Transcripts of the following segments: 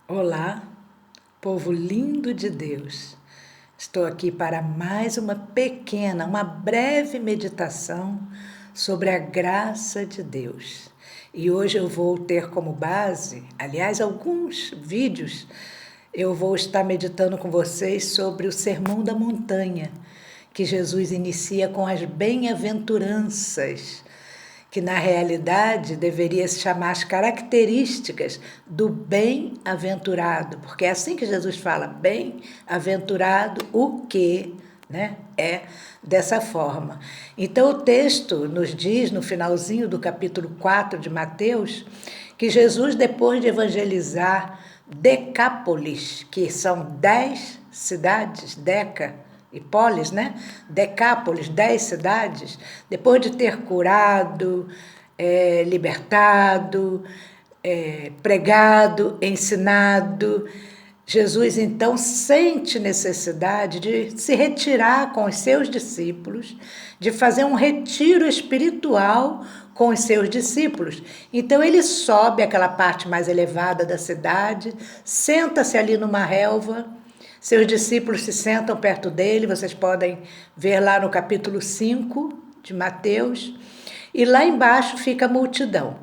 Olá, povo lindo de Deus. Estou aqui para mais uma breve meditação sobre a graça de Deus. E hoje eu vou ter como base, aliás, alguns vídeos, eu vou estar meditando com vocês sobre o Sermão da Montanha, que Jesus inicia com as bem-aventuranças, que na realidade deveria se chamar as características do bem-aventurado, porque é assim que Jesus fala, bem-aventurado o que, né? É dessa forma. Então o texto nos diz, no finalzinho do capítulo 4 de Mateus, que Jesus, depois de evangelizar Decápolis, que são 10 cidades, Deca, e polis, né? Decápolis, 10 cidades, depois de ter curado, libertado, pregado, ensinado, Jesus então sente necessidade de se retirar com os seus discípulos, de fazer um retiro espiritual com os seus discípulos. Então ele sobe aquela parte mais elevada da cidade, senta-se ali numa relva. Seus discípulos se sentam perto dele, vocês podem ver lá no capítulo 5 de Mateus, e lá embaixo fica a multidão.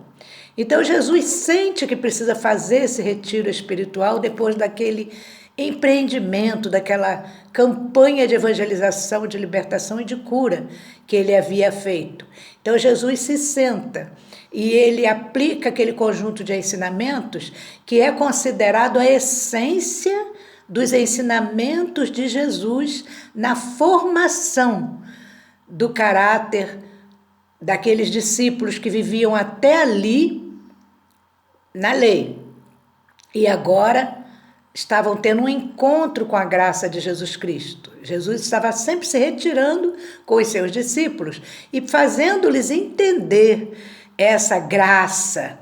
Então Jesus sente que precisa fazer esse retiro espiritual depois daquele empreendimento, daquela campanha de evangelização, de libertação e de cura que ele havia feito. Então Jesus se senta e ele aplica aquele conjunto de ensinamentos que é considerado a essência dos ensinamentos de Jesus na formação do caráter daqueles discípulos que viviam até ali na lei e agora estavam tendo um encontro com a graça de Jesus Cristo. Jesus estava sempre se retirando com os seus discípulos e fazendo-lhes entender essa graça,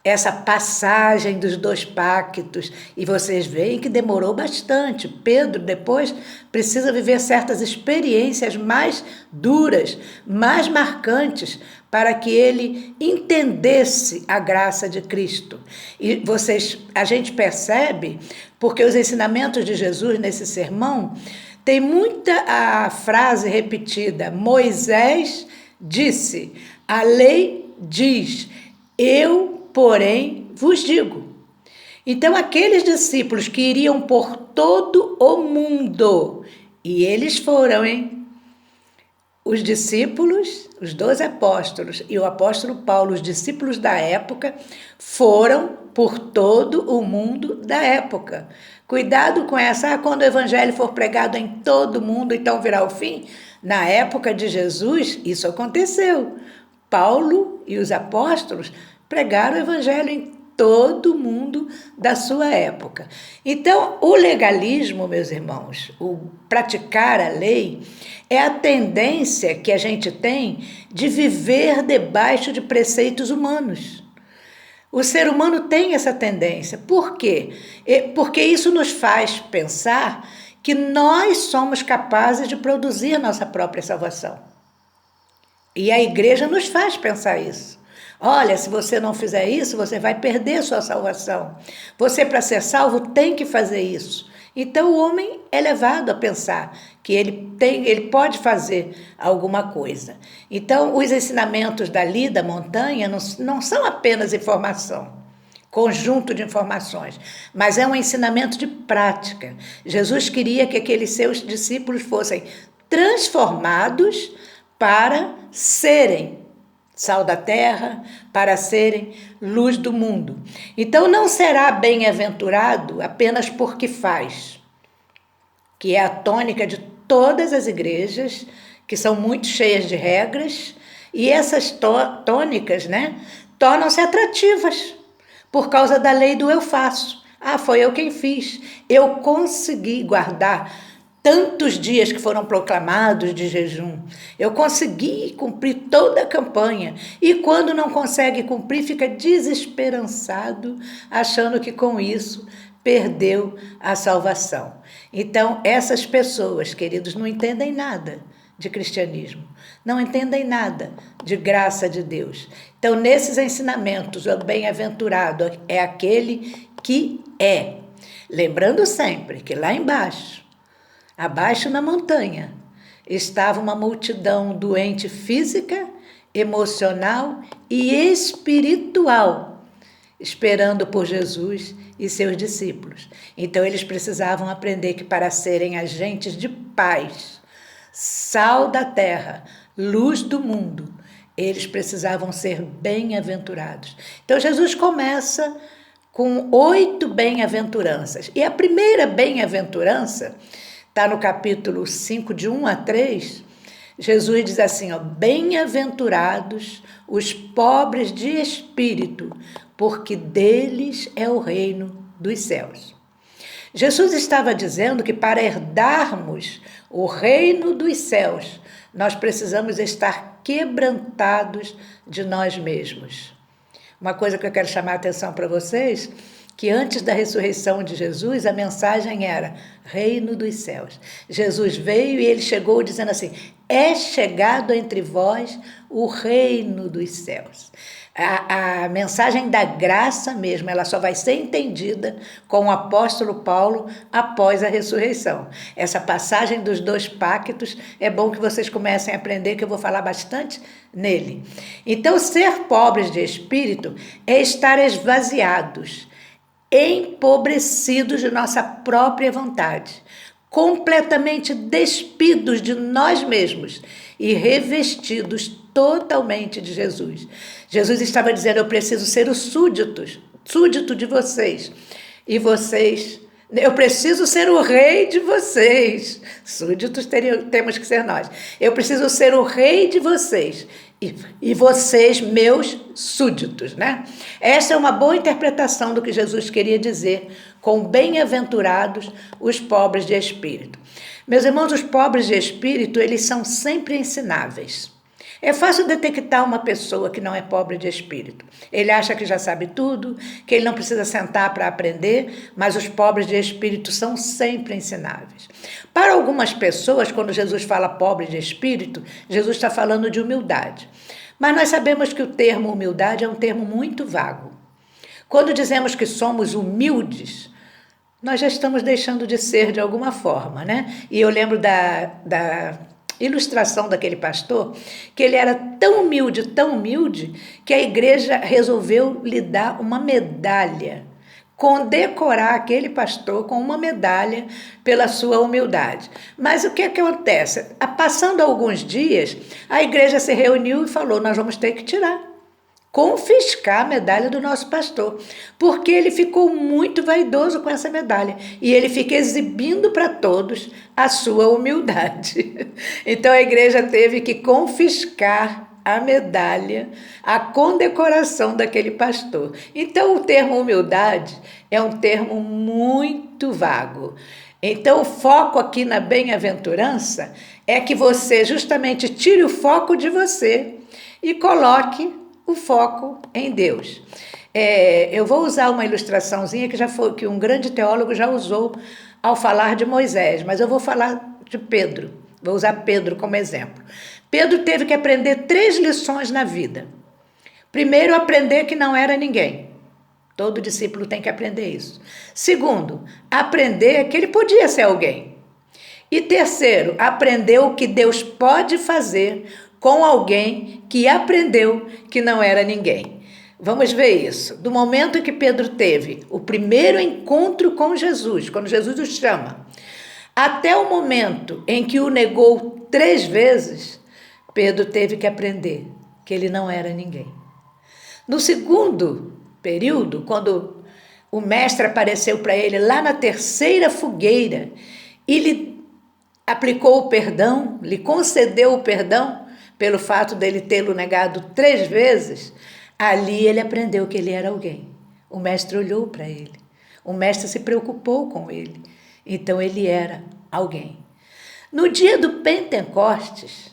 essa passagem dos dois pactos. E vocês veem que demorou bastante. Pedro depois precisa viver certas experiências mais duras, mais marcantes, para que ele entendesse a graça de Cristo. E a gente percebe, porque os ensinamentos de Jesus nesse sermão tem muita a frase repetida: Moisés disse, a lei diz, eu, porém, vos digo. Então, aqueles discípulos que iriam por todo o mundo, e eles foram, hein? Os discípulos, os 12 apóstolos e o apóstolo Paulo, os discípulos da época, foram por todo o mundo da época. Cuidado com essa, quando o evangelho for pregado em todo o mundo, então virá o fim. Na época de Jesus, isso aconteceu. Paulo e os apóstolos pregaram o evangelho em todo mundo da sua época. Então, o legalismo, meus irmãos, o praticar a lei, é a tendência que a gente tem de viver debaixo de preceitos humanos. O ser humano tem essa tendência. Por quê? Porque isso nos faz pensar que nós somos capazes de produzir nossa própria salvação. E a igreja nos faz pensar isso. Olha, se você não fizer isso, você vai perder sua salvação. Você, para ser salvo, tem que fazer isso. Então o homem é levado a pensar que ele pode fazer alguma coisa. Então os ensinamentos dali da montanha não são apenas informação, conjunto de informações, mas é um ensinamento de prática. Jesus queria que aqueles seus discípulos fossem transformados para serem sal da terra, para serem luz do mundo. Então não será bem-aventurado apenas porque faz, que é a tônica de todas as igrejas, que são muito cheias de regras, e essas tônicas, né, tornam-se atrativas por causa da lei do eu faço. Ah, foi eu quem fiz. Eu consegui guardar tantos dias que foram proclamados de jejum. Eu consegui cumprir toda a campanha. E quando não consegue cumprir, fica desesperançado, achando que com isso perdeu a salvação. Então, essas pessoas, queridos, não entendem nada de cristianismo, não entendem nada de graça de Deus. Então, nesses ensinamentos, o bem-aventurado é aquele que é. Lembrando sempre que lá embaixo, abaixo na montanha, estava uma multidão doente física, emocional e espiritual, esperando por Jesus e seus discípulos. Então eles precisavam aprender que para serem agentes de paz, sal da terra, luz do mundo, eles precisavam ser bem-aventurados. Então Jesus começa com 8 bem-aventuranças. E a primeira bem-aventurança está no capítulo 5, de 1 a 3. Jesus diz assim, ó, bem-aventurados os pobres de espírito, porque deles é o reino dos céus. Jesus estava dizendo que para herdarmos o reino dos céus, nós precisamos estar quebrantados de nós mesmos. Uma coisa que eu quero chamar a atenção para vocês, que antes da ressurreição de Jesus, a mensagem era reino dos céus. Jesus veio e ele chegou dizendo assim, é chegado entre vós o reino dos céus. A mensagem da graça mesmo, ela só vai ser entendida com o apóstolo Paulo após a ressurreição. Essa passagem dos 2 pactos, é bom que vocês comecem a aprender, que eu vou falar bastante nele. Então, ser pobres de espírito é estar esvaziados, empobrecidos de nossa própria vontade, completamente despidos de nós mesmos e revestidos totalmente de Jesus. Jesus estava dizendo, eu preciso ser o súdito de vocês. E vocês, eu preciso ser o rei de vocês. Súditos temos que ser nós. Eu preciso ser o rei de vocês. E vocês, meus súditos, né? Essa é uma boa interpretação do que Jesus queria dizer com bem-aventurados os pobres de espírito. Meus irmãos, os pobres de espírito, eles são sempre ensináveis. É fácil detectar uma pessoa que não é pobre de espírito. Ele acha que já sabe tudo, que ele não precisa sentar para aprender, mas os pobres de espírito são sempre ensináveis. Para algumas pessoas, quando Jesus fala pobre de espírito, Jesus está falando de humildade. Mas nós sabemos que o termo humildade é um termo muito vago. Quando dizemos que somos humildes, nós já estamos deixando de ser de alguma forma, né? E eu lembro da ilustração daquele pastor, que ele era tão humilde, que a igreja resolveu lhe dar uma medalha, condecorar aquele pastor com uma medalha pela sua humildade. Mas o que acontece? Passando alguns dias, a igreja se reuniu e falou, nós vamos ter que confiscar a medalha do nosso pastor, porque ele ficou muito vaidoso com essa medalha e ele fica exibindo para todos a sua humildade. Então a igreja teve que confiscar a medalha, a condecoração daquele pastor. Então o termo humildade é um termo muito vago. Então o foco aqui na bem-aventurança é que você justamente tire o foco de você e coloque o foco em Deus. Eu vou usar uma ilustraçãozinha que um grande teólogo já usou ao falar de Moisés, mas eu vou falar de Pedro. Vou usar Pedro como exemplo. Pedro teve que aprender 3 lições na vida. Primeiro, aprender que não era ninguém. Todo discípulo tem que aprender isso. Segundo, aprender que ele podia ser alguém. E terceiro, aprender o que Deus pode fazer com alguém que aprendeu que não era ninguém. Vamos ver isso. Do momento em que Pedro teve o primeiro encontro com Jesus, quando Jesus o chama, até o momento em que o negou 3 vezes, Pedro teve que aprender que ele não era ninguém. No segundo período, quando o mestre apareceu para ele lá na 3ª fogueira e lhe aplicou o perdão, lhe concedeu o perdão, pelo fato dele tê-lo negado 3 vezes, ali ele aprendeu que ele era alguém. O mestre olhou para ele. O mestre se preocupou com ele. Então ele era alguém. No dia do Pentecostes,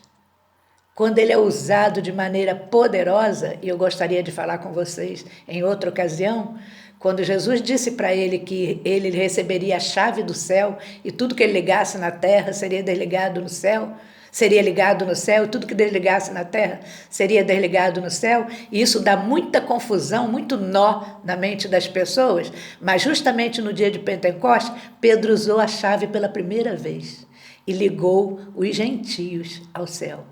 quando ele é usado de maneira poderosa, e eu gostaria de falar com vocês em outra ocasião, quando Jesus disse para ele que ele receberia a chave do céu e tudo que ele ligasse na terra seria desligado no céu, seria ligado no céu, e tudo que desligasse na terra seria desligado no céu, e isso dá muita confusão, muito nó na mente das pessoas, mas justamente no dia de Pentecostes, Pedro usou a chave pela primeira vez e ligou os gentios ao céu.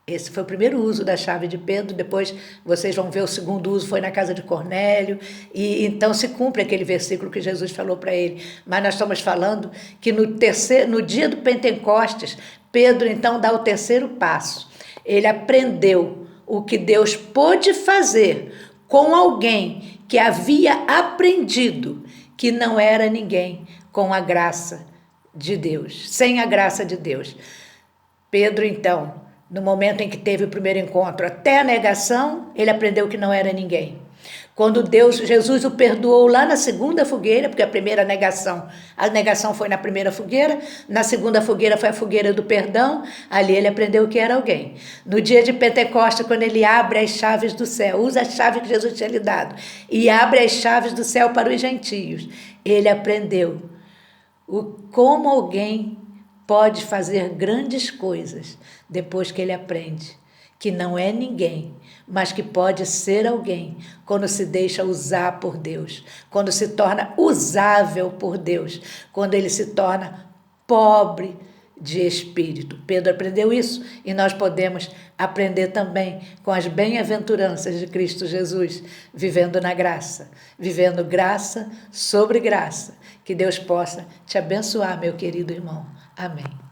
Esse foi o primeiro uso da chave de Pedro, depois vocês vão ver o segundo uso, foi na casa de Cornélio, e então se cumpre aquele versículo que Jesus falou para ele. Mas nós estamos falando que no dia do Pentecostes, Pedro então dá o terceiro passo. Ele aprendeu o que Deus pôde fazer com alguém que havia aprendido que não era ninguém com a graça de Deus, sem a graça de Deus. Pedro então, no momento em que teve o primeiro encontro, até a negação, ele aprendeu que não era ninguém. Quando Jesus o perdoou lá na segunda fogueira, porque a negação foi na primeira fogueira, na segunda fogueira foi a fogueira do perdão, ali ele aprendeu que era alguém. No dia de Pentecostes, quando ele abre as chaves do céu, usa a chave que Jesus tinha lhe dado, e abre as chaves do céu para os gentios, ele aprendeu como alguém pode fazer grandes coisas depois que ele aprende que não é ninguém, mas que pode ser alguém quando se deixa usar por Deus, quando se torna usável por Deus, quando ele se torna pobre de espírito. Pedro aprendeu isso e nós podemos aprender também com as bem-aventuranças de Cristo Jesus, vivendo na graça, vivendo graça sobre graça. Que Deus possa te abençoar, meu querido irmão. Amém.